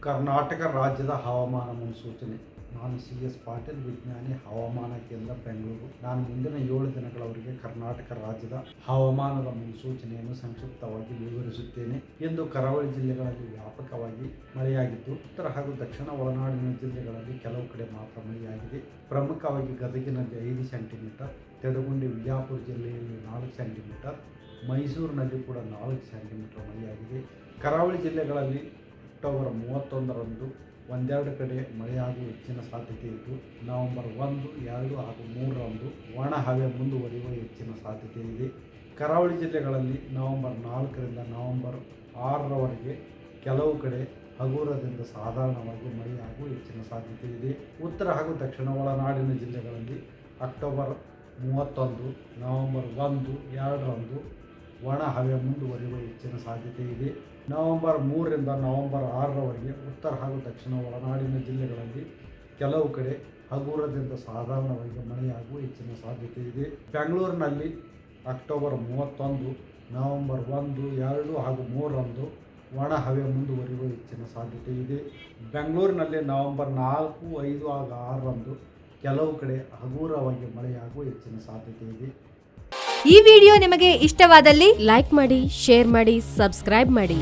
ಕರ್ನಾಟಕ ರಾಜ್ಯದ ಹವಾಮಾನ ಮುನ್ಸೂಚನೆ. ನಾನು CS ಪಾಟೀಲ್, ವಿಜ್ಞಾನಿ, ಹವಾಮಾನ ಕೇಂದ್ರ, ಬೆಂಗಳೂರು. ನಾನು ಮುಂದಿನ 7 ದಿನಗಳವರೆಗೆ ಕರ್ನಾಟಕ ರಾಜ್ಯದ ಹವಾಮಾನದ ಮುನ್ಸೂಚನೆಯನ್ನು ಸಂಕ್ಷಿಪ್ತವಾಗಿ ವಿವರಿಸುತ್ತೇನೆ. ಇಂದು ಕರಾವಳಿ ಜಿಲ್ಲೆಗಳಲ್ಲಿ ವ್ಯಾಪಕವಾಗಿ ಮಳೆಯಾಗಿದ್ದು, ಉತ್ತರ ಹಾಗೂ ದಕ್ಷಿಣ ಒಳನಾಡಿನ ಜಿಲ್ಲೆಗಳಲ್ಲಿ ಕೆಲವು ಕಡೆ ಮಾತ್ರ ಮಳೆಯಾಗಿದೆ. ಪ್ರಮುಖವಾಗಿ ಗದಗಿನಲ್ಲಿ 5 ಸೆಂಟಿಮೀಟರ್, ತೆಡಗುಂಡಿ ವಿಜಯಪುರ ಜಿಲ್ಲೆಯಲ್ಲಿ 4 ಸೆಂಟಿಮೀಟರ್, ಮೈಸೂರಿನಲ್ಲಿ ಕೂಡ 4 ಸೆಂಟಿಮೀಟರ್ ಮಳೆಯಾಗಿದೆ. ಕರಾವಳಿ ಜಿಲ್ಲೆಗಳಲ್ಲಿ ಅಕ್ಟೋಬರ್ 31ರಂದು ಒಂದೆರಡು ಕಡೆ ಮಳೆಯಾಗುವ ಹೆಚ್ಚಿನ ಸಾಧ್ಯತೆ ಇದ್ದು, ನವೆಂಬರ್ 1, 2 ಹಾಗೂ 3ರಂದು ಒಣ ಹವೆ ಮುಂದುವರಿಯುವ ಹೆಚ್ಚಿನ ಸಾಧ್ಯತೆ ಇದೆ. ಕರಾವಳಿ ಜಿಲ್ಲೆಗಳಲ್ಲಿ ನವೆಂಬರ್ 4ರಿಂದ ನವೆಂಬರ್ 6ರವರೆಗೆ ಕೆಲವು ಕಡೆ ಹಗುರದಿಂದ ಸಾಧಾರಣವಾಗಿ ಮಳೆಯಾಗುವ ಹೆಚ್ಚಿನ ಸಾಧ್ಯತೆ ಇದೆ. ಉತ್ತರ ಹಾಗೂ ದಕ್ಷಿಣ ಒಳನಾಡಿನ ಜಿಲ್ಲೆಗಳಲ್ಲಿ ಅಕ್ಟೋಬರ್ 31, ನವೆಂಬರ್ 1, 2ರಂದು ಒಣ ಹವೆ ಮುಂದುವರಿಯುವ ಹೆಚ್ಚಿನ ಸಾಧ್ಯತೆ ಇದೆ. ನವೆಂಬರ್ 3ರಿಂದ ನವೆಂಬರ್ 6ರವರೆಗೆ ಉತ್ತರ ಹಾಗೂ ದಕ್ಷಿಣ ಒಳನಾಡಿನ ಜಿಲ್ಲೆಗಳಲ್ಲಿ ಕೆಲವು ಕಡೆ ಹಗುರದಿಂದ ಸಾಧಾರಣವಾಗಿ ಮಳೆಯಾಗುವ ಹೆಚ್ಚಿನ ಸಾಧ್ಯತೆ ಇದೆ. ಬೆಂಗಳೂರಿನಲ್ಲಿ ಅಕ್ಟೋಬರ್ 31, ನವೆಂಬರ್ 1, 2 ಹಾಗೂ 3ರಂದು ಒಣ ಹವೆ ಮುಂದುವರಿಯುವ ಹೆಚ್ಚಿನ ಸಾಧ್ಯತೆ ಇದೆ. ಬೆಂಗಳೂರಿನಲ್ಲಿ ನವೆಂಬರ್ 4, 5 ಹಾಗೂ 6ರಂದು ಕೆಲವು ಕಡೆ ಹಗುರವಾಗಿ ಮಳೆಯಾಗುವ ಹೆಚ್ಚಿನ ಸಾಧ್ಯತೆ ಇದೆ. ಈ ವಿಡಿಯೋ ನಿಮಗೆ ಇಷ್ಟವಾದಲ್ಲಿ ಲೈಕ್ ಮಾಡಿ, ಶೇರ್ ಮಾಡಿ, ಸಬ್ಸ್ಕ್ರೈಬ್ ಮಾಡಿ.